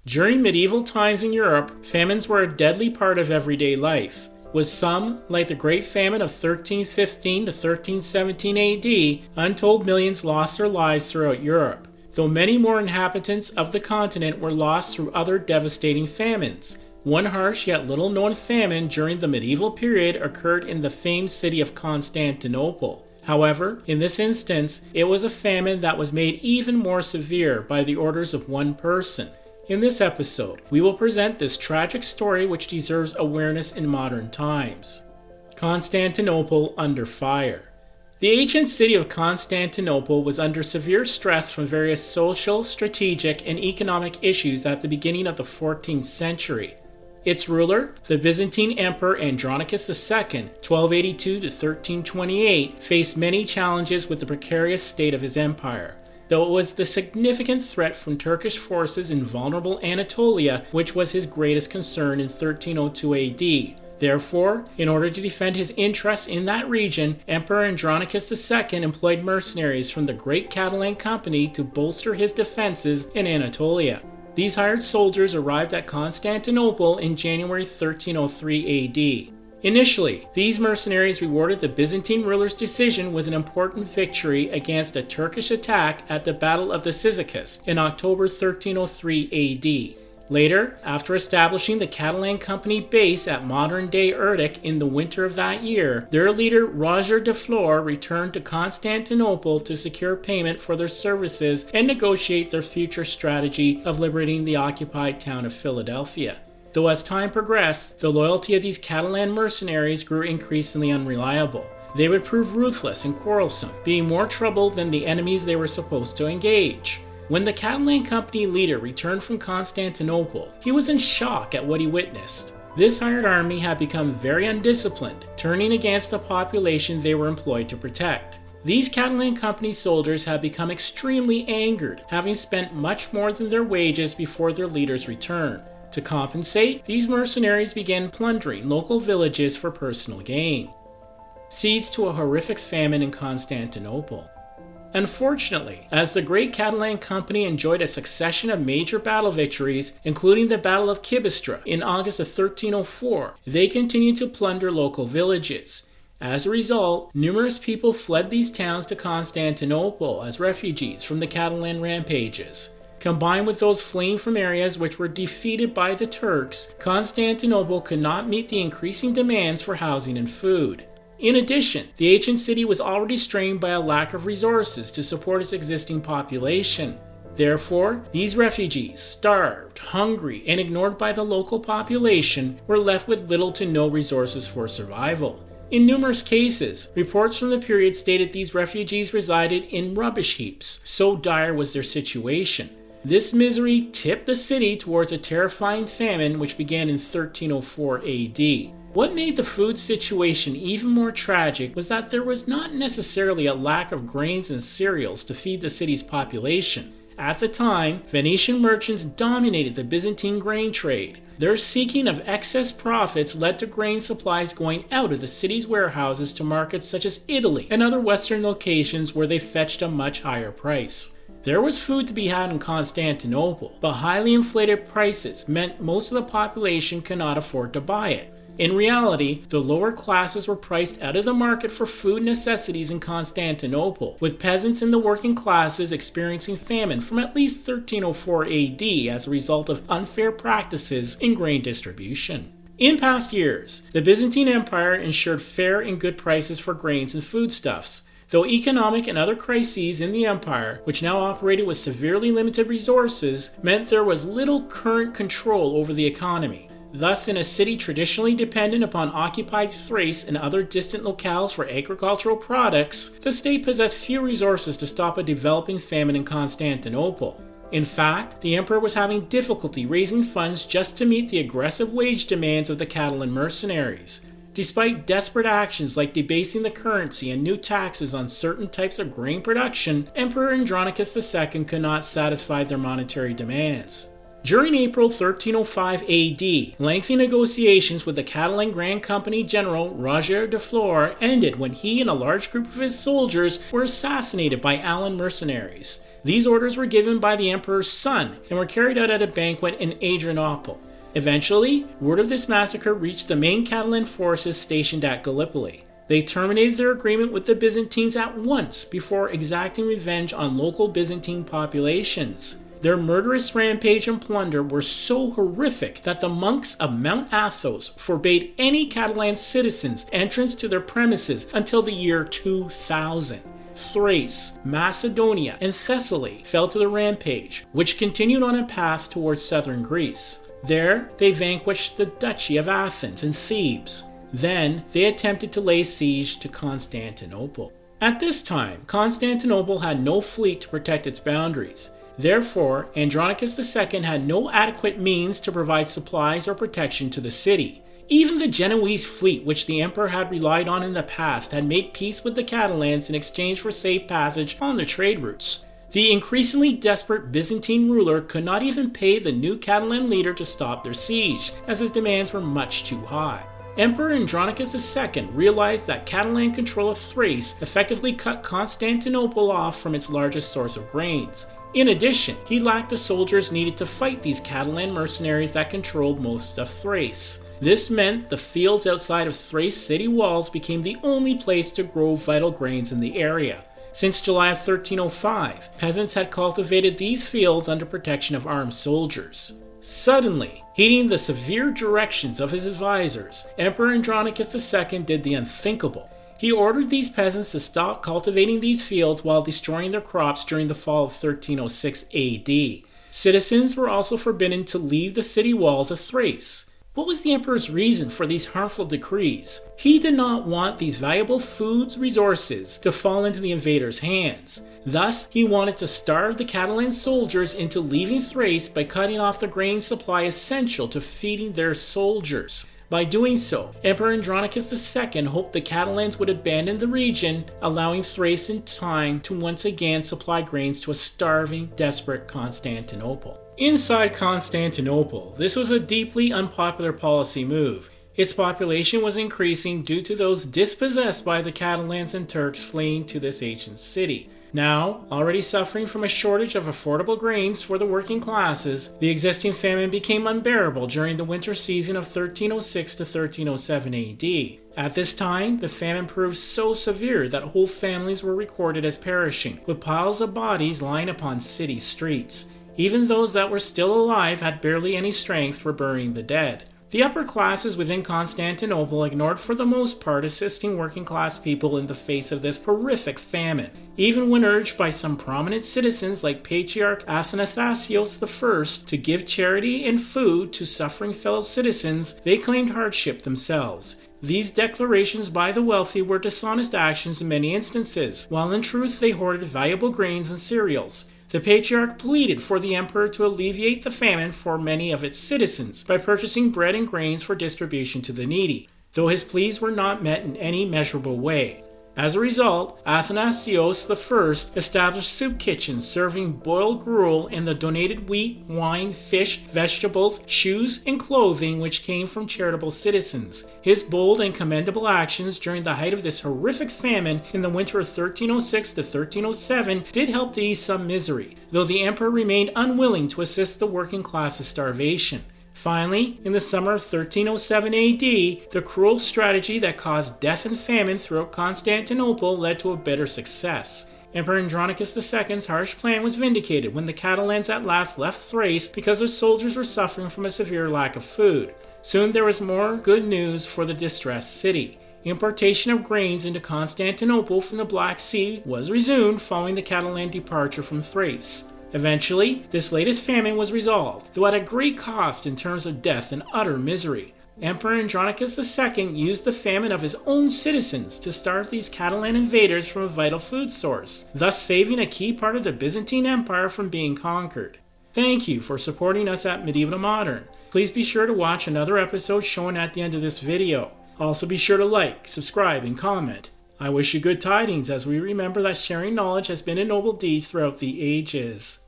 During medieval times in Europe, famines were a deadly part of everyday life. With some, like the Great Famine of 1315 to 1317 AD, untold millions lost their lives throughout Europe, though many more inhabitants of the continent were lost through other devastating famines. One harsh yet little-known famine during the medieval period occurred in the famed city of Constantinople. However, in this instance, it was a famine that was made even more severe by the orders of one person. In this episode, we will present this tragic story which deserves awareness in modern times. Constantinople under fire. The ancient city of Constantinople was under severe stress from various social, strategic, and economic issues at the beginning of the 14th century. Its ruler, the Byzantine Emperor Andronicus II, 1282 to 1328, faced many challenges with the precarious state of his empire, though it was the significant threat from Turkish forces in vulnerable Anatolia which was his greatest concern in 1302 AD. Therefore, in order to defend his interests in that region, Emperor Andronicus II employed mercenaries from the Great Catalan Company to bolster his defenses in Anatolia. These hired soldiers arrived at Constantinople in January 1303 AD. Initially, these mercenaries rewarded the Byzantine ruler's decision with an important victory against a Turkish attack at the Battle of the Cyzicus in October 1303 AD. Later, after establishing the Catalan Company base at modern-day Urdic in the winter of that year, their leader Roger de Flor returned to Constantinople to secure payment for their services and negotiate their future strategy of liberating the occupied town of Philadelphia. Though as time progressed, the loyalty of these Catalan mercenaries grew increasingly unreliable. They would prove ruthless and quarrelsome, being more trouble than the enemies they were supposed to engage. When the Catalan Company leader returned from Constantinople, he was in shock at what he witnessed. This hired army had become very undisciplined, turning against the population they were employed to protect. These Catalan Company soldiers had become extremely angered, having spent much more than their wages before their leader's return. To compensate, these mercenaries began plundering local villages for personal gain. Seeds to a horrific famine in Constantinople. Unfortunately, as the Great Catalan Company enjoyed a succession of major battle victories, including the Battle of Kibistra in August of 1304, they continued to plunder local villages. As a result, numerous people fled these towns to Constantinople as refugees from the Catalan rampages. Combined with those fleeing from areas which were defeated by the Turks, Constantinople could not meet the increasing demands for housing and food. In addition, the ancient city was already strained by a lack of resources to support its existing population. Therefore, these refugees, starved, hungry, and ignored by the local population, were left with little to no resources for survival. In numerous cases, reports from the period stated these refugees resided in rubbish heaps, so dire was their situation. This misery tipped the city towards a terrifying famine which began in 1304 AD. What made the food situation even more tragic was that there was not necessarily a lack of grains and cereals to feed the city's population. At the time, Venetian merchants dominated the Byzantine grain trade. Their seeking of excess profits led to grain supplies going out of the city's warehouses to markets such as Italy and other Western locations where they fetched a much higher price. There was food to be had in Constantinople, but highly inflated prices meant most of the population could not afford to buy it. In reality, the lower classes were priced out of the market for food necessities in Constantinople, with peasants and the working classes experiencing famine from at least 1304 AD as a result of unfair practices in grain distribution. In past years, the Byzantine Empire ensured fair and good prices for grains and foodstuffs, though economic and other crises in the empire, which now operated with severely limited resources, meant there was little current control over the economy. Thus, in a city traditionally dependent upon occupied Thrace and other distant locales for agricultural products, the state possessed few resources to stop a developing famine in Constantinople. In fact, the emperor was having difficulty raising funds just to meet the aggressive wage demands of the Catalan mercenaries. Despite desperate actions like debasing the currency and new taxes on certain types of grain production, Emperor Andronicus II could not satisfy their monetary demands. During April 1305 AD, lengthy negotiations with the Catalan Grand Company General Roger de Flor ended when he and a large group of his soldiers were assassinated by Allan mercenaries. These orders were given by the emperor's son and were carried out at a banquet in Adrianople. Eventually, word of this massacre reached the main Catalan forces stationed at Gallipoli. They terminated their agreement with the Byzantines at once before exacting revenge on local Byzantine populations. Their murderous rampage and plunder were so horrific that the monks of Mount Athos forbade any Catalan citizens entrance to their premises until the year 2000. Thrace, Macedonia, and Thessaly fell to the rampage, which continued on a path towards southern Greece. There, they vanquished the Duchy of Athens and Thebes. Then, they attempted to lay siege to Constantinople. At this time, Constantinople had no fleet to protect its boundaries. Therefore, Andronicus II had no adequate means to provide supplies or protection to the city. Even the Genoese fleet, which the emperor had relied on in the past, had made peace with the Catalans in exchange for safe passage on their trade routes. The increasingly desperate Byzantine ruler could not even pay the new Catalan leader to stop their siege, as his demands were much too high. Emperor Andronicus II realized that Catalan control of Thrace effectively cut Constantinople off from its largest source of grains. In addition, he lacked the soldiers needed to fight these Catalan mercenaries that controlled most of Thrace. This meant the fields outside of Thrace city walls became the only place to grow vital grains in the area. Since July of 1305, peasants had cultivated these fields under protection of armed soldiers. Suddenly, heeding the severe directions of his advisors, Emperor Andronicus II did the unthinkable. He ordered these peasants to stop cultivating these fields while destroying their crops during the fall of 1306 AD. Citizens were also forbidden to leave the city walls of Thrace. What was the emperor's reason for these harmful decrees? He did not want these valuable food resources to fall into the invaders' hands. Thus, he wanted to starve the Catalan soldiers into leaving Thrace by cutting off the grain supply essential to feeding their soldiers. By doing so, Emperor Andronicus II hoped the Catalans would abandon the region, allowing Thrace in time to once again supply grains to a starving, desperate Constantinople. Inside Constantinople, this was a deeply unpopular policy move. Its population was increasing due to those dispossessed by the Catalans and Turks fleeing to this ancient city. Now, already suffering from a shortage of affordable grains for the working classes, the existing famine became unbearable during the winter season of 1306 to 1307 AD. At this time, the famine proved so severe that whole families were recorded as perishing, with piles of bodies lying upon city streets. Even those that were still alive had barely any strength for burying the dead. The upper classes within Constantinople ignored for the most part assisting working class people in the face of this horrific famine. Even when urged by some prominent citizens like Patriarch Athanasios I to give charity and food to suffering fellow citizens, they claimed hardship themselves. These declarations by the wealthy were dishonest actions in many instances, while in truth they hoarded valuable grains and cereals. The Patriarch pleaded for the emperor to alleviate the famine for many of its citizens by purchasing bread and grains for distribution to the needy, though his pleas were not met in any measurable way. As a result, Athanasios I established soup kitchens serving boiled gruel and the donated wheat, wine, fish, vegetables, shoes, and clothing which came from charitable citizens. His bold and commendable actions during the height of this horrific famine in the winter of 1306 to 1307 did help to ease some misery, though the emperor remained unwilling to assist the working class's starvation. Finally, in the summer of 1307 AD, the cruel strategy that caused death and famine throughout Constantinople led to a bitter success. Emperor Andronicus II's harsh plan was vindicated when the Catalans at last left Thrace because their soldiers were suffering from a severe lack of food. Soon there was more good news for the distressed city. Importation of grains into Constantinople from the Black Sea was resumed following the Catalan departure from Thrace. Eventually, this latest famine was resolved, though at a great cost in terms of death and utter misery. Emperor Andronicus II used the famine of his own citizens to starve these Catalan invaders from a vital food source, thus saving a key part of the Byzantine Empire from being conquered. Thank you for supporting us at Medieval to Modern. Please be sure to watch another episode shown at the end of this video. Also be sure to like, subscribe, and comment. I wish you good tidings as we remember that sharing knowledge has been a noble deed throughout the ages.